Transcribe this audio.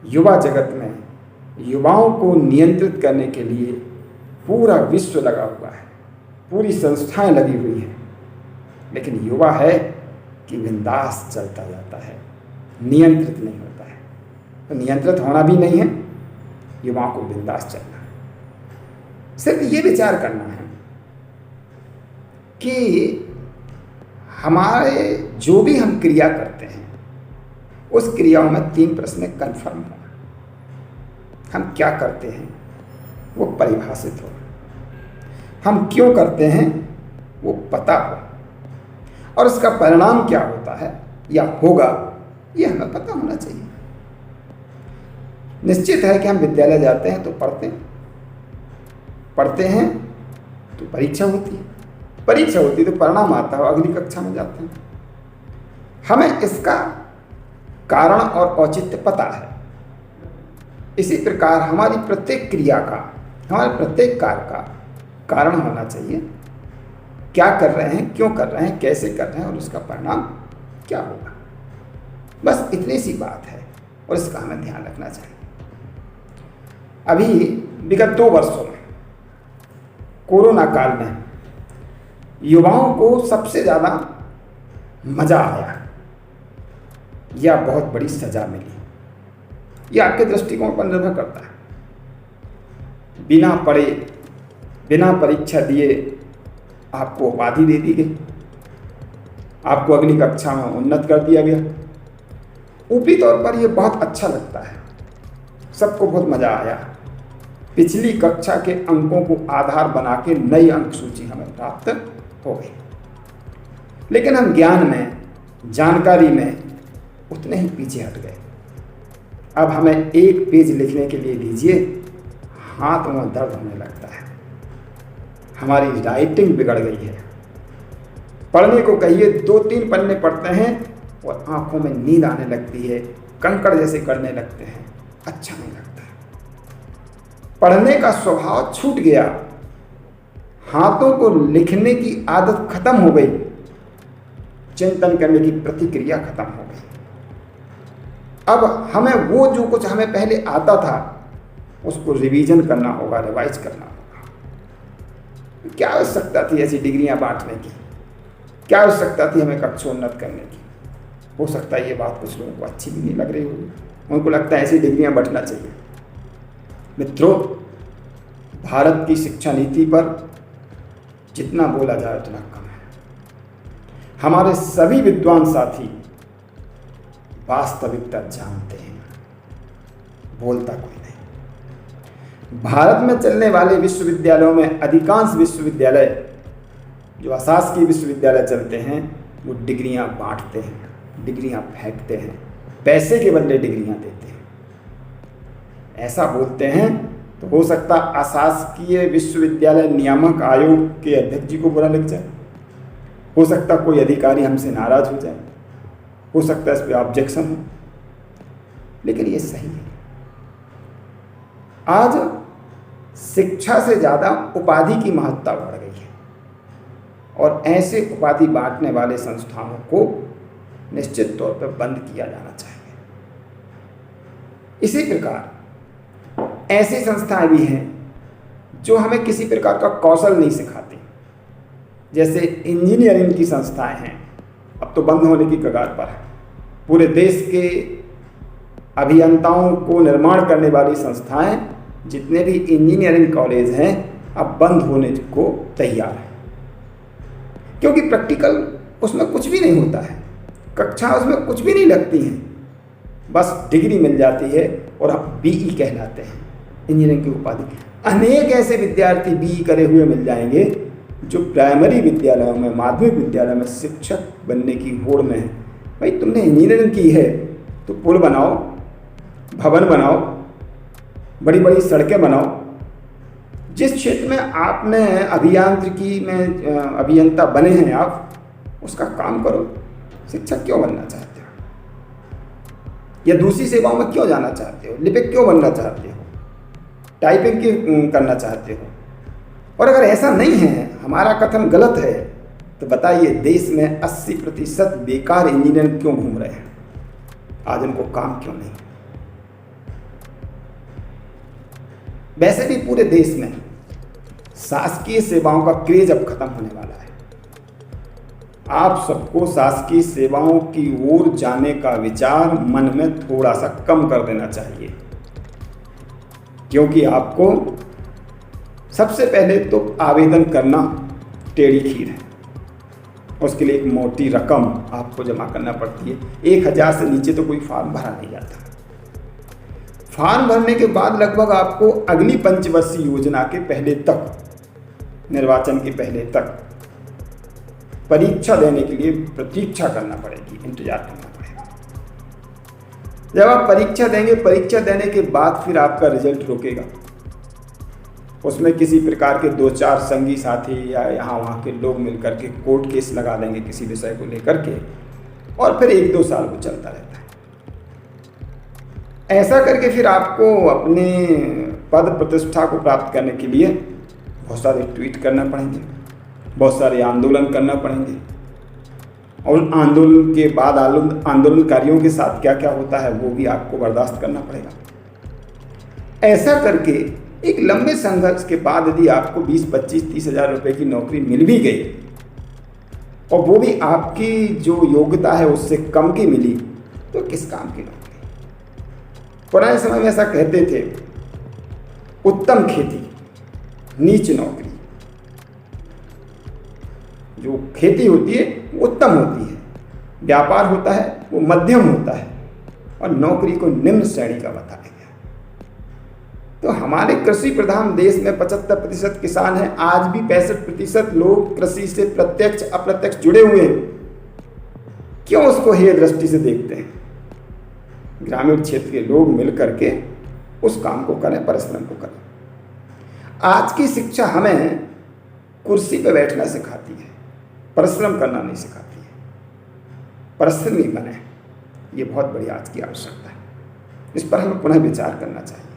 युवा जगत में युवाओं को नियंत्रित करने के लिए पूरा विश्व लगा हुआ है, पूरी संस्थाएं लगी हुई हैं, लेकिन युवा है कि बिंदास चलता जाता है, नियंत्रित नहीं होता है। तो नियंत्रित होना भी नहीं है, युवाओं को बिंदास चलना है। सिर्फ ये विचार करना है कि हमारे जो भी हम क्रिया करते हैं उस क्रियाओं में 3 प्रश्न कन्फर्म हो। हम क्या करते हैं वो परिभाषित हो, हम क्यों करते हैं वो पता हो, और उसका परिणाम क्या होता है या होगा ये हमें पता होना चाहिए। निश्चित है कि हम विद्यालय जाते हैं तो पढ़ते हैं तो परीक्षा होती है, परीक्षा होती है तो परिणाम आता है, अगली कक्षा में जाते हैं। हमें इसका कारण और औचित्य पता है। इसी प्रकार हमारी प्रत्येक क्रिया का, हमारे प्रत्येक कार्य का कारण होना चाहिए। क्या कर रहे हैं, क्यों कर रहे हैं, कैसे कर रहे हैं और उसका परिणाम क्या होगा। बस इतनी सी बात है और इसका हमें ध्यान रखना चाहिए। अभी विगत 2 वर्षों में कोरोना काल में युवाओं को सबसे ज़्यादा मज़ा आया या बहुत बड़ी सज़ा मिली, यह आपके दृष्टिकोण पर निर्भर करता है। बिना पढ़े, बिना परीक्षा दिए आपको उपाधि दे दी गई, आपको अगली कक्षा में उन्नत कर दिया गया। ऊपरी तौर पर यह बहुत अच्छा लगता है, सबको बहुत मज़ा आया। पिछली कक्षा के अंकों को आधार बना के नई अंक सूची हमें प्राप्त हो गई, लेकिन हम ज्ञान में, जानकारी में उतने ही पीछे हट गए। अब हमें 1 पेज लिखने के लिए दीजिए, हाथ में दर्द होने लगता है, हमारी राइटिंग बिगड़ गई है। पढ़ने को कहिए 2-3 पन्ने पढ़ते हैं और आंखों में नींद आने लगती है, कंकड़ जैसे करने लगते हैं, अच्छा नहीं लगता है। पढ़ने का स्वभाव छूट गया, हाथों को लिखने की आदत खत्म हो गई, चिंतन करने की प्रतिक्रिया खत्म हो गई। अब हमें वो जो कुछ हमें पहले आता था उसको रिवीजन करना होगा, रिवाइज करना होगा। क्या आवश्यकता थी ऐसी डिग्रियां बांटने की, क्या आवश्यकता थी हमें कक्षोन्नत करने की। हो सकता है ये बात कुछ लोगों को अच्छी भी नहीं लग रही होगी, उनको लगता है ऐसी डिग्रियां बांटना चाहिए। मित्रों, भारत की शिक्षा नीति पर जितना बोला जाए उतना कम है। हमारे सभी विद्वान साथी वास्तविकता जानते हैं, बोलता कोई नहीं। भारत में चलने वाले विश्वविद्यालयों में अधिकांश विश्वविद्यालय, जो अशासकीय विश्वविद्यालय चलते हैं, वो डिग्रियां बांटते हैं, डिग्रियां फेंकते हैं, पैसे के बदले डिग्रियां देते हैं। ऐसा बोलते हैं तो हो सकता अशासकीय विश्वविद्यालय नियामक आयोग के अध्यक्ष जी को बुरा लग जाए, हो सकता कोई अधिकारी हमसे नाराज हो जाए, हो सकता है इस पर ऑब्जेक्शन हो, लेकिन ये सही है। आज शिक्षा से ज़्यादा उपाधि की महत्ता बढ़ गई है और ऐसे उपाधि बांटने वाले संस्थानों को निश्चित तौर पर बंद किया जाना चाहिए। इसी प्रकार ऐसी संस्थाएं भी हैं जो हमें किसी प्रकार का कौशल नहीं सिखाती, जैसे इंजीनियरिंग की संस्थाएं हैं, अब तो बंद होने की कगार पर है। पूरे देश के अभियंताओं को निर्माण करने वाली संस्थाएं, जितने भी इंजीनियरिंग कॉलेज हैं, अब बंद होने को तैयार है, क्योंकि प्रैक्टिकल उसमें कुछ भी नहीं होता है, कक्षा उसमें कुछ भी नहीं लगती हैं, बस डिग्री मिल जाती है और अब बीई कहलाते हैं, इंजीनियरिंग की उपाधि। अनेक ऐसे विद्यार्थी बीई करे हुए मिल जाएंगे जो प्राइमरी विद्यालयों में, माध्यमिक विद्यालय में शिक्षक बनने की होड़ में है। भाई तुमने इंजीनियरिंग की है तो पुल बनाओ, भवन बनाओ, बड़ी बड़ी सड़कें बनाओ। जिस क्षेत्र में आपने अभियांत्रिकी में अभियंता बने हैं आप, उसका काम करो। शिक्षक क्यों बनना चाहते हो, या दूसरी सेवाओं में क्यों जाना चाहते हो, लिपिक क्यों बनना चाहते हो, टाइपिंग क्यों करना चाहते हो? और अगर ऐसा नहीं है, हमारा कथन गलत है, तो बताइए देश में 80% बेकार इंजीनियर क्यों घूम रहे हैं? आज उनको काम क्यों नहीं? वैसे भी पूरे देश में शासकीय सेवाओं का क्रेज अब खत्म होने वाला है। आप सबको शासकीय सेवाओं की ओर जाने का विचार मन में थोड़ा सा कम कर देना चाहिए, क्योंकि आपको सबसे पहले तो आवेदन करना टेढ़ी खीर है। उसके लिए एक मोटी रकम आपको जमा करना पड़ती है। 1000 से नीचे तो कोई फॉर्म भरा नहीं जाता। फॉर्म भरने के बाद लगभग आपको अगली पंचवर्षीय योजना के पहले तक, निर्वाचन के पहले तक परीक्षा देने के लिए प्रतीक्षा करना पड़ेगी, इंतजार करना पड़ेगा। जब आप परीक्षा देंगे, परीक्षा देने के बाद फिर आपका रिजल्ट रुकेगा। उसमें किसी प्रकार के 2-4 संगी साथी या यहाँ वहाँ के लोग मिलकर के कोर्ट केस लगा देंगे किसी विषय को लेकर के, और फिर 1-2 साल वो चलता रहता है। ऐसा करके फिर आपको अपने पद प्रतिष्ठा को प्राप्त करने के लिए बहुत सारे ट्वीट करना पड़ेंगे, बहुत सारे आंदोलन करना पड़ेंगे, और आंदोलन के बाद आंदोलनकारियों के साथ क्या क्या होता है वो भी आपको बर्दाश्त करना पड़ेगा। ऐसा करके एक लंबे संघर्ष के बाद यदि आपको 20, 25, 30 हज़ार रुपये की नौकरी मिल भी गई, और वो भी आपकी जो योग्यता है उससे कम की मिली, तो किस काम की नौकरी? पुराने समय में ऐसा कहते थे, उत्तम खेती नीच नौकरी। जो खेती होती है वो उत्तम होती है, व्यापार होता है वो मध्यम होता है, और नौकरी को निम्न श्रेणी का बताया गया। तो हमारे कृषि प्रधान देश में 75% किसान हैं। आज भी 65% लोग कृषि से प्रत्यक्ष अप्रत्यक्ष जुड़े हुए हैं। क्यों उसको हेय दृष्टि से देखते हैं? ग्रामीण क्षेत्र के लोग मिल करके उस काम को करें, परिश्रम को करें। आज की शिक्षा हमें कुर्सी पर बैठना सिखाती है, परिश्रम करना नहीं सिखाती है। परिश्रमी बने, ये बहुत बड़ी आज की आवश्यकता है। इस पर हमें पुनः विचार करना चाहिए।